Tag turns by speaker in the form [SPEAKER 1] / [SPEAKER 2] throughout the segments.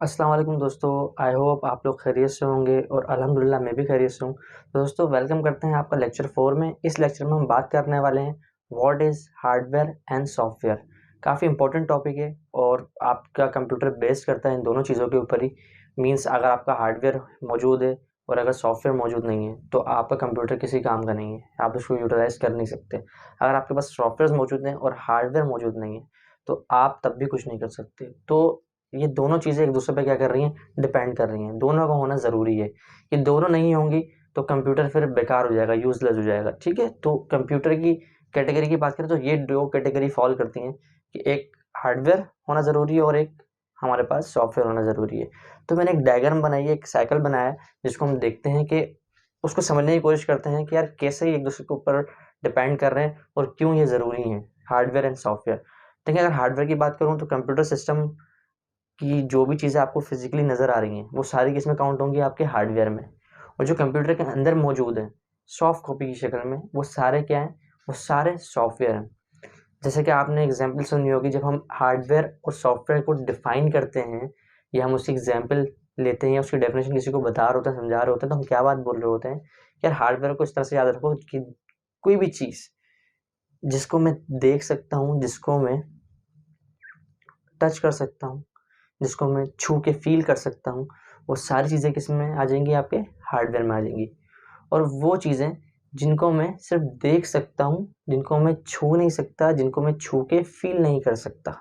[SPEAKER 1] अस्सलाम वालेकुम दोस्तों। आई होप आप लोग खैरियत से होंगे और अल्हम्दुलिल्लाह मैं भी खैरियत से हूँ। तो दोस्तों वेलकम करते हैं आपका लेक्चर 4 में। इस लेक्चर में हम बात करने वाले हैं what is hardware and software. काफ़ी इंपॉर्टेंट टॉपिक है और आपका कंप्यूटर बेस्ड करता है इन दोनों चीज़ों के ऊपर ही। मीन्स अगर आपका हार्डवेयर मौजूद है और अगर सॉफ्टवेयर मौजूद नहीं है तो आपका कंप्यूटर किसी काम का नहीं है, आप उसको यूटिलाइज़ कर नहीं सकते। अगर आपके पास सॉफ्टवेयर मौजूद हैं और हार्डवेयर मौजूद नहीं है तो आप तब भी कुछ नहीं कर सकते। तो ये दोनों चीज़ें एक दूसरे पे क्या कर रही हैं, डिपेंड कर रही हैं। दोनों का होना ज़रूरी है। ये दोनों नहीं होंगी तो कंप्यूटर फिर बेकार हो जाएगा, यूज़लेस हो जाएगा, ठीक है? तो कंप्यूटर की कैटेगरी की बात करें तो ये 2 कैटेगरी फ़ॉल करती हैं कि एक हार्डवेयर होना ज़रूरी है और एक हमारे पास सॉफ्टवेयर होना ज़रूरी है। तो मैंने एक डायग्राम बनाई है, एक साइकिल बनाया है जिसको हम देखते हैं कि उसको समझने की कोशिश करते हैं कि यार कैसे ये एक दूसरे के ऊपर डिपेंड कर रहे हैं और क्यों ये ज़रूरी हैं, हार्डवेयर एंड सॉफ्टवेयर। देखिए अगर हार्डवेयर की बात करूँ तो कंप्यूटर सिस्टम कि जो भी चीज़ें आपको फिज़िकली नज़र आ रही हैं, वो सारी किसमें काउंट होंगी आपके हार्डवेयर में। और जो कंप्यूटर के अंदर मौजूद है, सॉफ्ट कॉपी की शक्ल में, वो सारे क्या हैं? वो सारे सॉफ्टवेयर हैं। जैसे कि आपने एग्ज़ाम्पल सुनी होगी जब हम हार्डवेयर और सॉफ्टवेयर को डिफ़ाइन करते हैं या हम उसकी एग्ज़ाम्पल लेते हैं या उसकी डेफ़िनेशन किसी को बता रहे होते हैं, समझा रहे होते हैं, तो हम क्या बात बोल रहे होते हैं? कि यार हार्डवेयर को इस तरह से याद रखो कि कोई भी चीज़ जिसको मैं देख सकता हूँ, जिसको मैं टच कर सकता हूँ, जिसको मैं छू के फ़ील कर सकता हूँ, वो सारी चीज़ें किसमें आ जाएँगी आपके हार्डवेयर में आ जाएँगी। और वो चीज़ें जिनको मैं सिर्फ़ देख सकता हूँ, जिनको मैं छू नहीं सकता, जिनको मैं छू के फ़ील नहीं कर सकता,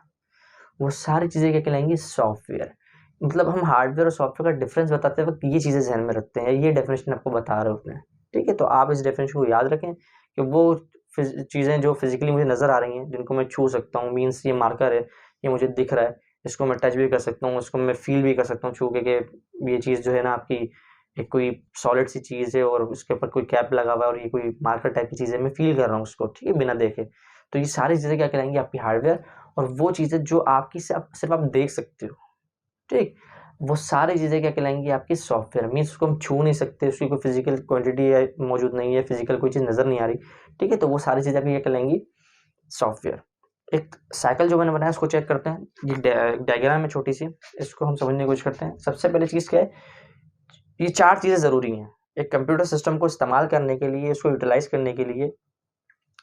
[SPEAKER 1] वो सारी चीज़ें क्या कहलाएँगी सॉफ्टवेयर। मतलब हम हार्डवेयर और सॉफ्टवेयर का डिफ़रेंस बताते वक़्त ये चीज़ें ज़हन में रखते हैं, ये डेफ़िनेशन आपको बता रहे होते हैं। ठीक है? तो आप इस डेफ़िनेशन को याद रखें कि वो चीज़ें जो फ़िज़िकली मुझे नज़र आ रही हैं, जिनको मैं छू सकता हूँ, मीन्स ये मार्कर है, ये मुझे दिख रहा है, इसको मैं टच भी कर सकता हूँ, इसको मैं फ़ील भी कर सकता हूँ छू के कि ये चीज़ जो है ना आपकी एक कोई सॉलिड सी चीज़ है और उसके ऊपर कोई कैप लगा हुआ है और ये कोई मार्कर टाइप की चीज़ है, मैं फ़ील कर रहा हूँ उसको, ठीक है? बिना देखे। तो ये सारी चीज़ें क्या कहलाएँगी आपकी हार्डवेयर और वो चीज़ें जो आपकी सिर्फ़ आप देख सकते हो, ठीक? वो सारी चीज़ें क्या कहलाएँगी आपकी सॉफ्टवेयर मीन्स उसको हम छू नहीं सकते, उसकी कोई फ़िज़िकल क्वांटिटी है मौजूद नहीं है, फ़िज़िकल कोई चीज़ नज़र नहीं आ रही, ठीक है? तो वो सारी चीज़ें आपकी क्या कहलाएँगी सॉफ्टवेयर। एक साइकिल जो मैंने बनाया उसको चेक करते हैं। ये डायग्राम है छोटी-सी, इसको हम समझने की कोशिश करते हैं। सबसे पहली चीज़ क्या है, ये 4 चीज़ें ज़रूरी हैं। एक कंप्यूटर सिस्टम को इस्तेमाल करने के लिए, उसको यूटिलाइज़ करने के लिए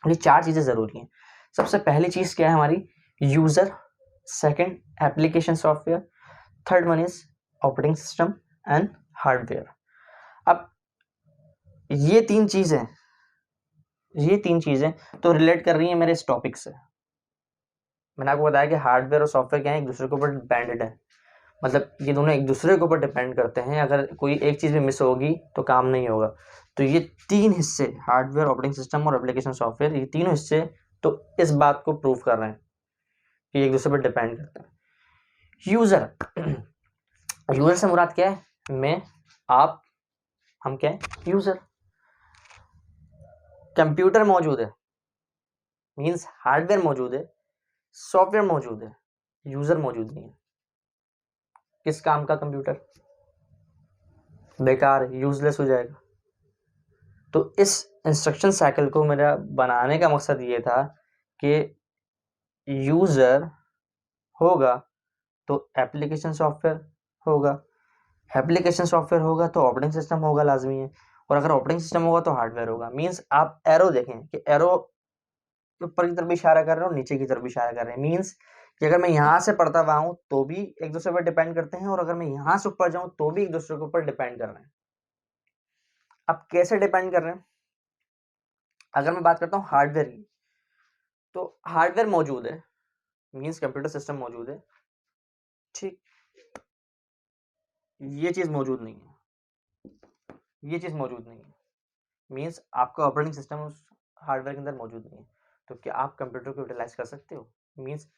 [SPEAKER 1] ये 4 चीज़ें ज़रूरी हैं। सबसे पहली चीज़ क्या है हमारी user, second application software, third one is operating system and hardware. अब ये 3 चीज़ें ये 3 चीज़ें तो रिलेट कर रही हैं मेरे इस टॉपिक से। मैंने आपको बताया कि हार्डवेयर और सॉफ्टवेयर क्या है, एक-दूसरे के ऊपर डिपेंडेंट है। मतलब ये दोनों एक-दूसरे के ऊपर डिपेंड करते हैं, अगर कोई एक चीज़ भी मिस होगी तो काम नहीं होगा। तो ये 3 हिस्से हार्डवेयर, ऑपरेटिंग सिस्टम और एप्लीकेशन सॉफ्टवेयर ये तीनों हिस्से तो इस बात को प्रूव कर रहे हैं कि एक-दूसरे पर डिपेंड करते हैं। यूज़र यूज़र से मुराद क्या है? मैं, आप, हम क्या है? यूज़र। कंप्यूटर मौजूद है, मीन्स हार्डवेयर मौजूद है, सॉफ्टवेयर मौजूद है, यूज़र मौजूद नहीं है। किस काम का कंप्यूटर? बेकार, यूज़लेस हो जाएगा। तो इस इंस्ट्रक्शन साइकिल को मेरा बनाने का मकसद ये था कि यूज़र होगा तो एप्लीकेशन सॉफ्टवेयर होगा, एप्लीकेशन सॉफ्टवेयर होगा तो ऑपरेटिंग सिस्टम होगा लाज़मी है और अगर ऑपरेटिंग सिस्टम होगा तो हार्डवेयर होगा। मीन्स आप एरो देखें कि एरो ऊपर की तरफ भी इशारा कर रहे हैं और नीचे की तरफ भी इशारा कर रहे हैं। मीन्स कि अगर मैं यहाँ से पढ़ता हुआ हूँ तो भी एक दूसरे पर डिपेंड करते हैं और अगर मैं यहाँ से ऊपर जाऊँ तो भी एक दूसरे के ऊपर डिपेंड कर रहे हैं। अब कैसे डिपेंड कर रहे हैं? अगर मैं बात करता हूँ हार्डवेयर की, तो हार्डवेयर मौजूद है, मीन्स कंप्यूटर सिस्टम मौजूद है, ठीक? ये चीज़ मौजूद नहीं है, ये चीज़ मौजूद नहीं है। मीन्स आपका ऑपरेटिंग सिस्टम उस हार्डवेयर के अंदर मौजूद नहीं है। तो क्या आप कंप्यूटर को यूटिलाइज़ कर सकते हो? मीन्स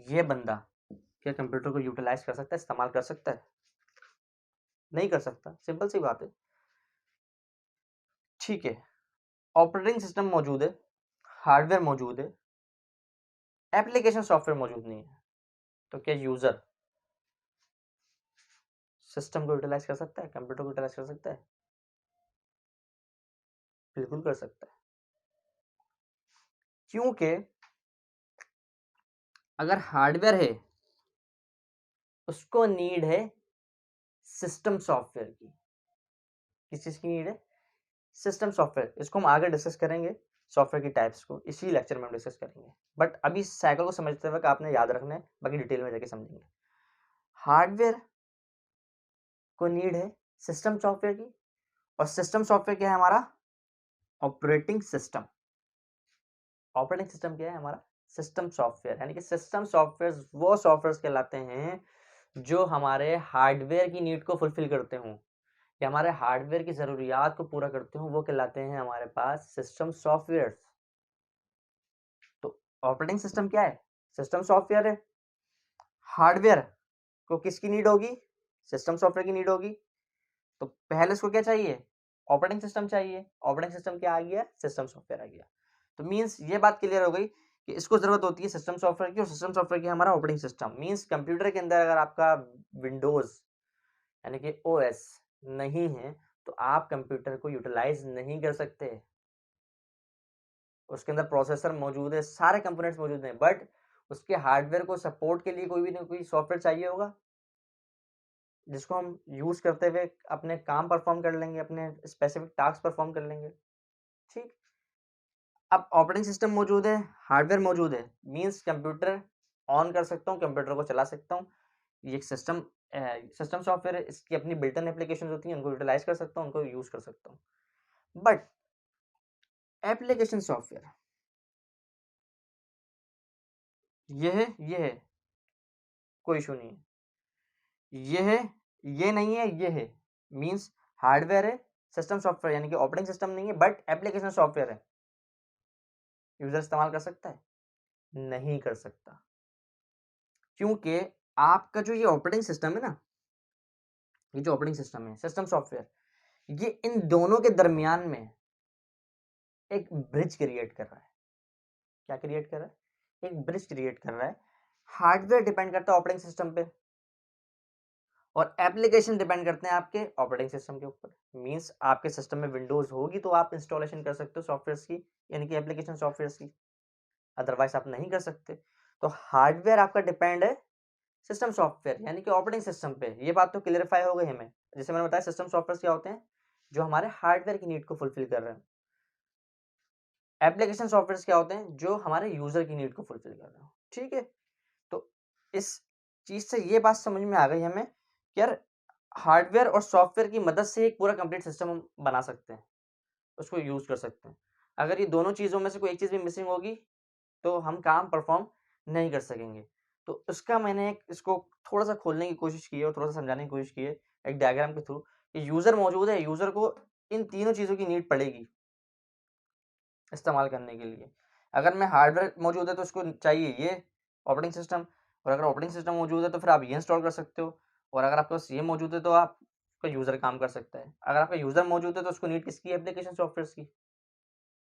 [SPEAKER 1] ये बंदा क्या कंप्यूटर को यूटिलाइज़ कर सकता है, इस्तेमाल कर सकता है? नहीं कर सकता, सिंपल सी बात है। ठीक है, ऑपरेटिंग सिस्टम मौजूद है, हार्डवेयर मौजूद है, एप्लीकेशन सॉफ्टवेयर मौजूद नहीं है। तो क्या यूज़र सिस्टम को यूटिलाइज़ कर सकता है, कंप्यूटर को यूटिलाइज़ कर सकता है? बिल्कुल कर सकता है। क्योंकि अगर हार्डवेयर है उसको नीड है सिस्टम सॉफ्टवेयर की। किस चीज़ की नीड है? System software. इसको हम आगे डिस्कस करेंगे, सॉफ्टवेयर की टाइप्स को इसी लेक्चर में हम डिस्कस करेंगे, बट अभी साइकिल को समझते वक्त आपने याद रखना है, बाकी डिटेल में जाके समझेंगे। हार्डवेयर को नीड है सिस्टम सॉफ्टवेयर की, और सिस्टम सॉफ्टवेयर क्या है हमारा? Operating system. ऑपरेटिंग सिस्टम क्या है हमारा? System software. यानी कि सिस्टम सॉफ्टवेयर वो सॉफ्टवेयर कहलाते हैं जो हमारे हार्डवेयर की नीड को फुलफिल करते हों, या हमारे हार्डवेयर की ज़रूरियात को पूरा करते हों, वो कहलाते हैं हमारे पास सिस्टम सॉफ्टवेयर। तो ऑपरेटिंग सिस्टम क्या है? सिस्टम सॉफ्टवेयर है। हार्डवेयर को किसकी नीड होगी? सिस्टम सॉफ्टवेयर की नीड होगी। तो पहले उसको क्या चाहिए? ऑपरेटिंग सिस्टम चाहिए। ऑपरेटिंग सिस्टम क्या आ गया? सिस्टम सॉफ्टवेयर आ गया। तो मीन्स ये बात क्लियर हो गई कि इसको जरूरत होती है सिस्टम सॉफ्टवेयर की, और सिस्टम सॉफ्टवेयर की हमारा ऑपरेटिंग सिस्टम। मीन्स कंप्यूटर के अंदर अगर आपका विंडोज यानी कि ओएस नहीं है तो आप कंप्यूटर को यूटिलाइज नहीं कर सकते। उसके अंदर प्रोसेसर मौजूद है, सारे कंपोनेंट्स मौजूद हैं, बट उसके हार्डवेयर को सपोर्ट के लिए कोई भी ना कोई सॉफ्टवेयर चाहिए होगा, जिसको हम यूज करते हुए अपने काम परफॉर्म कर लेंगे, अपने स्पेसिफिक टास्क परफॉर्म कर लेंगे। ठीक। अब ऑपरेटिंग सिस्टम मौजूद है, हार्डवेयर मौजूद है, मींस कंप्यूटर ऑन कर सकता हूँ, कंप्यूटर को चला सकता हूँ। ये एक सिस्टम सॉफ्टवेयर है, इसकी अपनी बिल्ट इन एप्लीकेशन होती हैं, उनको यूटिलाइज कर सकता हूँ, उनको यूज कर सकता हूँ। बट एप्लीकेशन सॉफ्टवेयर ये है, कोई इशू नहीं है। ये है, ये नहीं है, ये है। मींस हार्डवेयर है, सिस्टम सॉफ्टवेयर यानी कि ऑपरेटिंग सिस्टम नहीं है, बट एप्लीकेशन सॉफ्टवेयर है। यूजर इस्तेमाल कर सकता है? नहीं कर सकता, क्योंकि आपका जो ये ऑपरेटिंग सिस्टम है ना, ये जो ऑपरेटिंग सिस्टम है, सिस्टम सॉफ्टवेयर, ये इन दोनों के दरमियान में एक ब्रिज क्रिएट कर रहा है। क्या क्रिएट कर रहा है? एक ब्रिज क्रिएट कर रहा है। हार्डवेयर डिपेंड करता है ऑपरेटिंग सिस्टम पे, और एप्लीकेशन डिपेंड करते हैं आपके ऑपरेटिंग सिस्टम के ऊपर। मींस आपके सिस्टम में विंडोज होगी तो आप इंस्टॉलेशन कर सकते हो सॉफ्टवेयर की, यानी कि एप्लीकेशन सॉफ्टवेयर की, अदरवाइज आप नहीं कर सकते। तो हार्डवेयर आपका डिपेंड है सिस्टम सॉफ्टवेयर यानी कि ऑपरेटिंग सिस्टम पे। ये बात तो क्लियरफाई हो गई हमें। जैसे मैंने बताया, सिस्टम सॉफ्टवेयर क्या होते हैं? जो हमारे हार्डवेयर की नीड को फुलफिल कर रहे हैं। एप्लीकेशन सॉफ्टवेयर क्या होते हैं? जो हमारे यूजर की नीड को फुलफिल कर रहे हो। ठीक है। तो इस चीज से ये बात समझ में आ गई हमें कि यार हार्डवेयर और सॉफ्टवेयर की मदद से एक पूरा कंप्लीट सिस्टम हम बना सकते हैं, उसको यूज कर सकते हैं। अगर ये दोनों चीजों में से कोई एक चीज भी मिसिंग होगी तो हम काम परफॉर्म नहीं कर सकेंगे। तो उसका मैंने इसको थोड़ा सा खोलने की कोशिश की है, और थोड़ा सा समझाने की कोशिश की है एक डायग्राम के थ्रू कि यूजर मौजूद है, यूजर को इन तीनों चीजों की नीड पड़ेगी इस्तेमाल करने के लिए। अगर मैं हार्डवेयर मौजूद है तो उसको चाहिए ये ऑपरेटिंग सिस्टम, और अगर ऑपरेटिंग सिस्टम मौजूद है तो फिर आप ये इंस्टॉल कर सकते हो, और अगर आपके पास ये मौजूद है तो आपका यूज़र काम कर सकता है। अगर आपका यूज़र मौजूद है तो उसको नीड किसकी? एप्लीकेशन सॉफ्टवेयर की।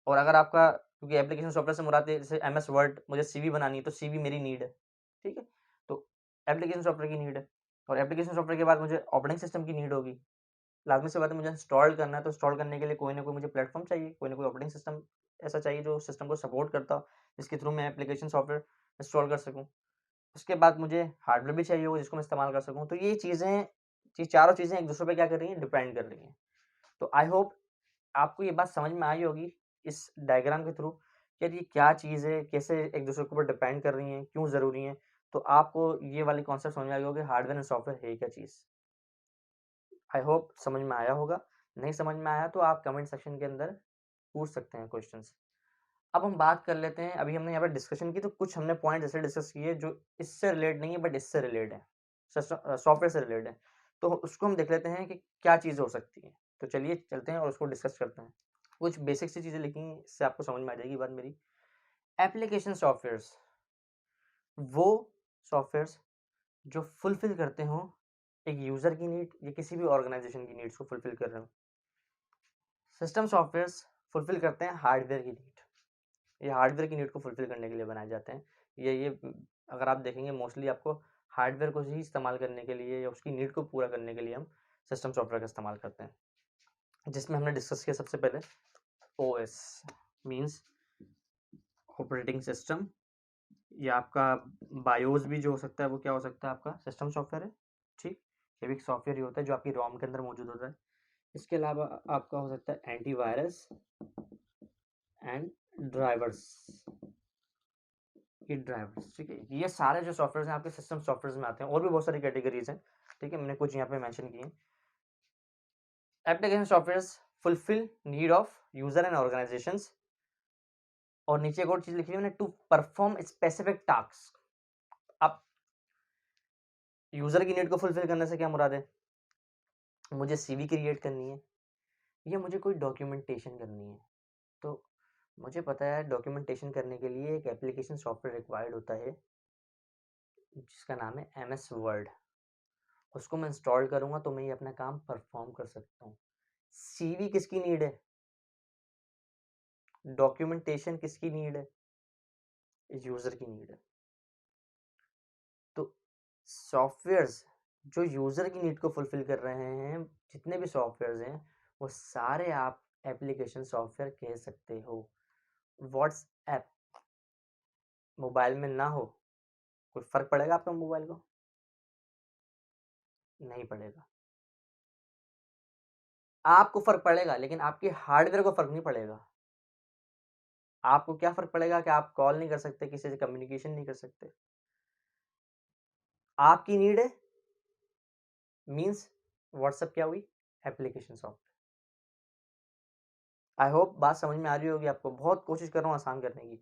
[SPEAKER 1] और अगर आपका, क्योंकि एप्लीकेशन सॉफ्टवेयर से मुराद है जैसे एमएस वर्ड, मुझे सीवी बनानी है तो सीवी मेरी नीड है। ठीक है। तो एप्लीकेशन सॉफ्टवेयर की नीड है, और एप्लीकेशन सॉफ्टवेयर के बाद मुझे ऑपरेटिंग सिस्टम की नीड होगी। लाज़मी सी बात है, मुझे इंस्टॉल करना है तो इंस्टॉल करने के लिए कोई ना कोई मुझे प्लेटफ़ॉर्म चाहिए, कोई ना कोई ऑपरेटिंग सिस्टम ऐसा चाहिए जो सिस्टम को सपोर्ट करता हो, जिसके थ्रू मैं एप्लीकेशन सॉफ्टवेयर इंस्टॉल कर सकूँ। उसके बाद मुझे हार्डवेयर भी चाहिए होगा जिसको मैं इस्तेमाल कर सकूँ। तो ये चीज़ें, ये चारों चीज़ें एक-दूसरे पे क्या कर रही हैं? डिपेंड कर रही हैं। तो आई होप आपको ये बात समझ में आई होगी इस डायग्राम के थ्रू कि यार ये क्या चीज़ है, कैसे एक-दूसरे के ऊपर डिपेंड कर रही हैं, क्यों ज़रूरी हैं। तो आपको ये वाली कॉन्सेप्ट समझ में आ गया होगा कि हार्डवेयर एंड सॉफ्टवेयर है क्या चीज़। आई होप समझ में आया होगा। नहीं समझ में आया तो आप कमेंट सेक्शन के अंदर पूछ सकते हैं क्वेश्चंस। अब हम बात कर लेते हैं, अभी हमने यहाँ पे डिस्कशन की तो कुछ हमने पॉइंट ऐसे डिस्कस किए जो इससे रिलेट नहीं है बट इससे रिलेट है, सॉफ्टवेयर से रिलेट है। तो उसको हम देख लेते हैं कि क्या चीज़ हो सकती है। तो चलिए चलते हैं और उसको डिस्कस करते हैं। कुछ बेसिक सी चीज़ें लिखी हैं, इससे आपको समझ में आ जाएगी बात मेरी। एप्लीकेशन सॉफ्टवेयर्स वो सॉफ्टवेयर्स जो फुलफिल करते हो एक यूज़र की नीड या किसी भी ऑर्गेनाइजेशन की नीड्स को फुलफिल कर रहे हो। सिस्टम सॉफ्टवेयर्स फुलफिल करते हैं हार्डवेयर की नीड। ये हार्डवेयर की नीड को फुलफिल करने के लिए बनाए जाते हैं। ये अगर आप देखेंगे मोस्टली आपको हार्डवेयर को ही इस्तेमाल करने के लिए या उसकी नीड को पूरा करने के लिए हम सिस्टम सॉफ्टवेयर का इस्तेमाल करते हैं, जिसमें हमने डिस्कस किया सबसे पहले ओएस मींस ऑपरेटिंग सिस्टम, या आपका बायोस भी जो हो सकता है वो क्या हो सकता है, आपका सिस्टम सॉफ्टवेयर है। ठीक, ये भी एक सॉफ्टवेयर ही होता है जो आपकी रोम के अंदर मौजूद होता है। इसके अलावा आपका हो सकता है एंटीवायरस एंड ड्राइवर्स, ये ड्राइवर्स। ठीक है, ये सारे जो सॉफ्टवेयर हैं आपके सिस्टम सॉफ्टवेयर में आते हैं। और भी बहुत सारी कैटेगरीज हैं, ठीक है, मैंने कुछ यहाँ पे मेंशन किए। Application software fulfil need of user and organisations, और नीचे एक और चीज लिखी है मैंने, टू परफॉर्म स्पेसिफिक टास्क। अब यूजर की नीड को फुलफिल करने से क्या मुराद है, मुझे सीवी क्रिएट करनी है या मुझे कोई डॉक्यूमेंटेशन करनी है। तो मुझे पता है डॉक्यूमेंटेशन करने के लिए एक एप्लीकेशन सॉफ्टवेयर रिक्वायर्ड होता है जिसका नाम है एमएस वर्ड। उसको मैं इंस्टॉल करूंगा तो मैं ये अपना काम परफॉर्म कर सकता हूँ। सीवी किसकी नीड है, डॉक्यूमेंटेशन किसकी नीड है, यूजर की नीड है। तो सॉफ्टवेयर्स जो यूजर की नीड को फुलफिल कर रहे हैं, जितने भी सॉफ्टवेयर्स हैं वो सारे आप एप्लीकेशन सॉफ्टवेयर कह सकते हो। व्हाट्सएप मोबाइल में ना हो, कोई फर्क पड़ेगा आपका मोबाइल को, नहीं पड़ेगा। आपको फर्क पड़ेगा लेकिन आपके हार्डवेयर को फर्क नहीं पड़ेगा। आपको क्या फर्क पड़ेगा कि आप कॉल नहीं कर सकते, किसी से कम्युनिकेशन नहीं कर सकते। आपकी नीड है, मींस व्हाट्सएप क्या हुई, एप्लीकेशन सॉफ्टवेयर। आई होप बात समझ में आ रही होगी आपको, बहुत कोशिश कर रहा हूँ आसान करने की।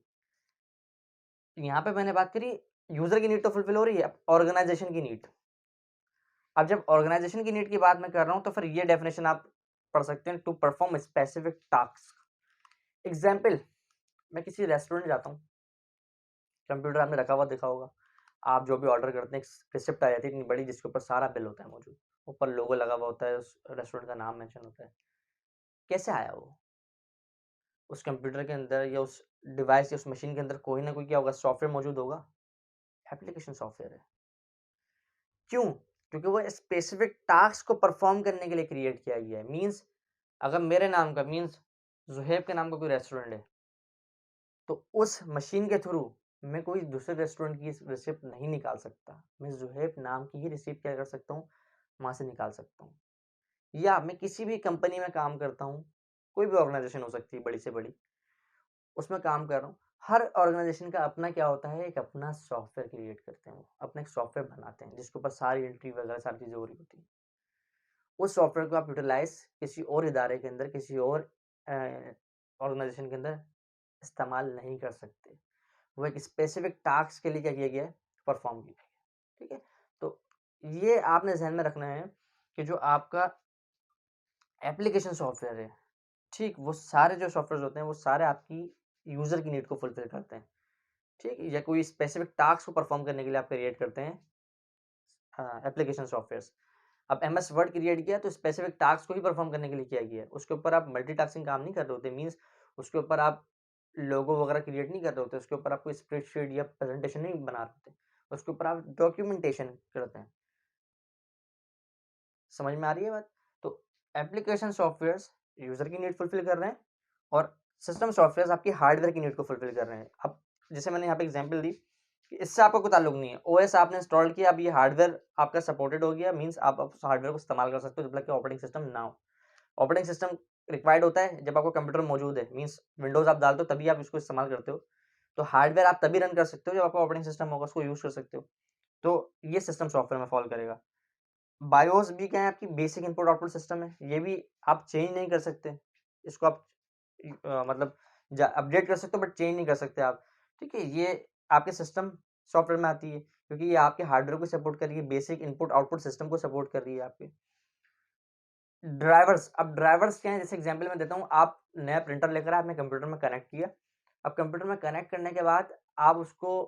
[SPEAKER 1] यहाँ पे मैंने बात करी यूजर की नीड तो फुलफिल हो रही है, ऑर्गेनाइजेशन की नीड। अब जब ऑर्गेनाइजेशन की नीड की बात मैं कर रहा हूँ तो फिर ये डेफिनेशन आप पढ़ सकते हैं, to perform specific task. Example, मैं किसी रेस्टोरेंट जाता हूँ, कंप्यूटर आपने रखा हुआ देखा होगा, आप जो भी ऑर्डर करते हैं रिसिप्ट आ जाती है इतनी बड़ी जिसके ऊपर सारा बिल होता है मौजूद, ऊपर लोगो लगा हुआ होता है, उस रेस्टोरेंट का नाम मेंशन होता है। कैसे आया वो, उस कंप्यूटर के अंदर या उस डिवाइस या उस मशीन के अंदर कोई ना कोई क्या होगा, सॉफ्टवेयर मौजूद होगा, एप्लीकेशन सॉफ्टवेयर है। क्यों, क्योंकि वो स्पेसिफिक टास्क को परफॉर्म करने के लिए क्रिएट किया गया है। मीन्स अगर मेरे नाम का, मीन्स जुहेब के नाम का कोई रेस्टोरेंट है, तो उस मशीन के थ्रू मैं कोई दूसरे रेस्टोरेंट की रिसिप्ट नहीं निकाल सकता। मैं जुहेब नाम की ही रिसिप्ट क्या कर सकता हूँ, वहाँ से निकाल सकता हूँ। या मैं किसी भी कंपनी में काम करता हूँ, कोई भी ऑर्गेनाइजेशन हो सकती है बड़ी से बड़ी, उसमें काम कर रहा हूँ। हर ऑर्गेनाइजेशन का अपना क्या होता है, एक अपना सॉफ्टवेयर क्रिएट करते हैं, वो अपना एक सॉफ्टवेयर बनाते हैं जिसके ऊपर सारी एंट्री वगैरह सारी चीज़ें हो रही होती हैं। उस सॉफ्टवेयर को आप यूटिलाइज किसी और इदारे के अंदर, किसी और ऑर्गेनाइजेशन के अंदर इस्तेमाल नहीं कर सकते। वो एक स्पेसिफिक टास्क के लिए क्या किया गया है, परफॉर्म किया गया है। ठीक है, तो ये आपने ध्यान में रखना है कि जो आपका एप्लीकेशन सॉफ्टवेयर है, ठीक, वो सारे जो सॉफ्टवेयर होते हैं वो सारे आपकी यूजर की नीड को फुलफिल करते हैं। ठीक, या कोई स्पेसिफिक टास्क को परफॉर्म करने के लिए आप क्रिएट करते हैं एप्लीकेशन सॉफ्टवेयर। अब एमएस वर्ड क्रिएट किया तो स्पेसिफिक टास्क को ही परफॉर्म करने के लिए किया गया है, उसके ऊपर आप मल्टीटास्किंग काम नहीं कर रहे होते। मीन्स उसके ऊपर आप लोगो वगैरह क्रिएट नहीं कर रहे होते, उसके ऊपर आप कोई स्प्रेडशीट या प्रेजेंटेशन नहीं बना रहे होते, उसके ऊपर आप डॉक्यूमेंटेशन करते हैं। समझ में आ रही है बात। तो एप्लीकेशन सॉफ्टवेयर्स यूजर की नीड फुलफिल कर रहे हैं और सिस्टम सॉफ्टवेयर आपकी हार्डवेयर की नीड को फुलफिल कर रहे हैं। अब जैसे मैंने यहाँ पे एग्जांपल दी कि इससे आपका कोई ताल्लुक नहीं है, ओएस आपने इंस्टॉल किया, अब ये हार्डवेयर आपका सपोर्टेड हो गया, मींस आप उस हार्डवेयर को इस्तेमाल कर सकते हो जब तक कि ऑपरेटिंग सिस्टम ना हो। ऑपरेटिंग सिस्टम रिक्वायर्ड होता है जब आपको कंप्यूटर मौजूद है, मींस विंडोज आप डालते हो तभी आप इसको इस्तेमाल करते हो। तो हार्डवेयर आप तभी रन कर सकते हो जब आपका ऑपरेटिंग सिस्टम होगा, उसको यूज कर सकते हो। तो ये सिस्टम सॉफ्टवेयर में फॉल करेगा। बायोस भी क्या है, आपकी बेसिक इनपुट आउटपुट सिस्टम है, ये भी आप चेंज नहीं कर सकते। इसको आप मतलब अपडेट कर सकते हो बट चेंज नहीं कर सकते आप। ठीक है, ये आपके सिस्टम सॉफ्टवेयर में आती है क्योंकि ये आपके हार्डवेयर को सपोर्ट कर रही है, बेसिक इनपुट आउटपुट सिस्टम को सपोर्ट कर रही है आपके। ड्राइवर्स, अब ड्राइवर्स क्या है, जैसे एग्जांपल मैं देता हूँ, आप नया प्रिंटर लेकर आपने कंप्यूटर में कनेक्ट किया। अब कंप्यूटर में कनेक्ट करने के बाद आप उसको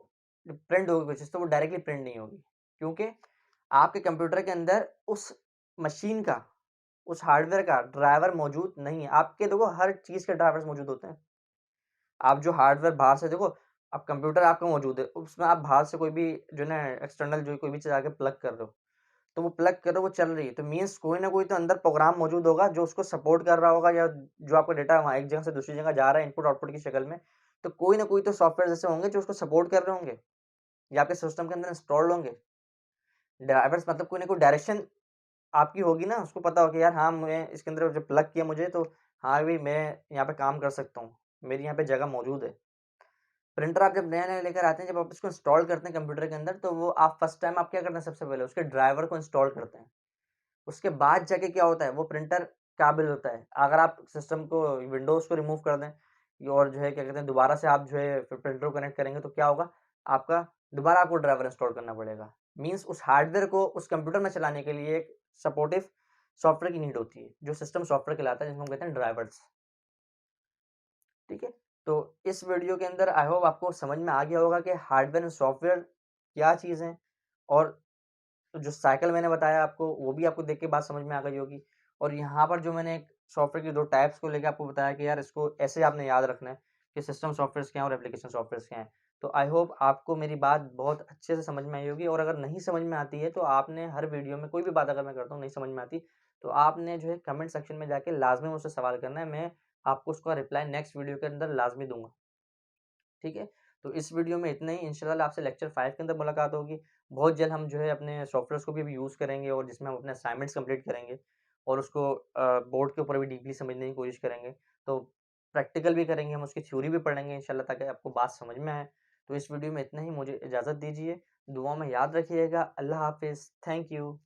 [SPEAKER 1] प्रिंट होगी कोई चीज़ तो वो डायरेक्टली प्रिंट नहीं होगी, क्योंकि आपके कंप्यूटर के अंदर उस मशीन का, उस हार्डवेयर का ड्राइवर मौजूद नहीं है। आपके देखो हर चीज़ के ड्राइवर्स मौजूद होते हैं। आप जो हार्डवेयर बाहर से देखो, अब कंप्यूटर आपका मौजूद है, उसमें आप बाहर से कोई भी जो है ना एक्सटर्नल जो कोई भी चीज़ आके प्लग कर रहे हो, तो वो प्लग कर रहे हो, वो चल रही है, तो मीन्स कोई ना कोई तो अंदर प्रोग्राम मौजूद होगा जो उसको सपोर्ट कर रहा होगा, या जो आपका डेटा वहाँ एक जगह से दूसरी जगह जा रहा है इनपुट आउटपुट की शक्ल में, तो कोई ना कोई तो सॉफ्टवेयर ऐसे होंगे जो उसको सपोर्ट कर रहे होंगे। ये आपके सिस्टम के अंदर इंस्टॉल्ड होंगे। ड्राइवर्स मतलब कोई ना कोई डायरेक्शन आपकी होगी ना, उसको पता हो कि यार हाँ, मैं इसके अंदर जब प्लग किया मुझे तो हाँ भाई, मैं यहाँ पे काम कर सकता हूँ, मेरी यहाँ पे जगह मौजूद है। प्रिंटर आप जब नया-नया लेकर आते हैं, जब आप इसको इंस्टॉल करते हैं कंप्यूटर के अंदर, तो वो आप फर्स्ट टाइम आप क्या करते हैं, सबसे पहले उसके ड्राइवर को इंस्टॉल करते हैं। उसके बाद जाके क्या होता है, वो प्रिंटर काबिल होता है। अगर आप सिस्टम को, विंडोज़ को रिमूव कर दें और जो है क्या कहते हैं, दोबारा से आप जो है फिर प्रिंटर को कनेक्ट करेंगे, तो क्या होगा, आपका दोबारा आपको ड्राइवर इंस्टॉल करना पड़ेगा। मीन्स उस हार्डवेयर को उस कंप्यूटर में चलाने के लिए एक सपोर्टिव सॉफ्टवेयर की नीड होती है, जो सिस्टम सॉफ्टवेयर कहलाता है, जिसको हम कहते हैं ड्राइवर्स। ठीक है? तो इस वीडियो के अंदर आई होप आपको समझ में आ गया होगा कि हार्डवेयर एंड सॉफ्टवेयर क्या चीज़ है, और जो साइकिल मैंने बताया आपको, वो भी आपको देख के बात समझ में आ गई होगी। और यहाँ पर जो मैंने एक सॉफ्टवेयर की 2 टाइप्स को लेके आपको बताया कि यार इसको ऐसे आपने याद रखना है कि सिस्टम सॉफ्टवेयर्स क्या हैं और एप्लीकेशन सॉफ्टवेयर्स क्या हैं। तो आई होप आपको मेरी बात बहुत अच्छे से समझ में आई होगी, और अगर नहीं समझ में आती है तो आपने हर वीडियो में कोई भी बात अगर मैं करता हूँ नहीं समझ में आती, तो आपने जो है कमेंट सेक्शन में जाके लाज़मी मुझसे सवाल करना है। मैं आपको उसका रिप्लाई नेक्स्ट वीडियो के अंदर लाज़मी दूँगा। ठीक है? तो इस वीडियो में इतना ही, इंशाल्लाह आपसे लेक्चर 5 के अंदर मुलाकात होगी। बहुत जल्द हम जो है अपने सॉफ्टवेयर्स को भी अभी यूज़ करेंगे, और जिसमें हम अपने असाइनमेंट्स कंप्लीट करेंगे और उसको बोर्ड के ऊपर भी डीपली समझने की कोशिश करेंगे। तो प्रैक्टिकल भी करेंगे, हम उसकी थ्योरी भी पढ़ेंगे इंशाल्लाह, ताकि आपको बात समझ में आए। तो इस वीडियो में इतना ही, मुझे इजाज़त दीजिए। दुआ में याद रखिएगा। अल्लाह हाफ़िज़। Thank you.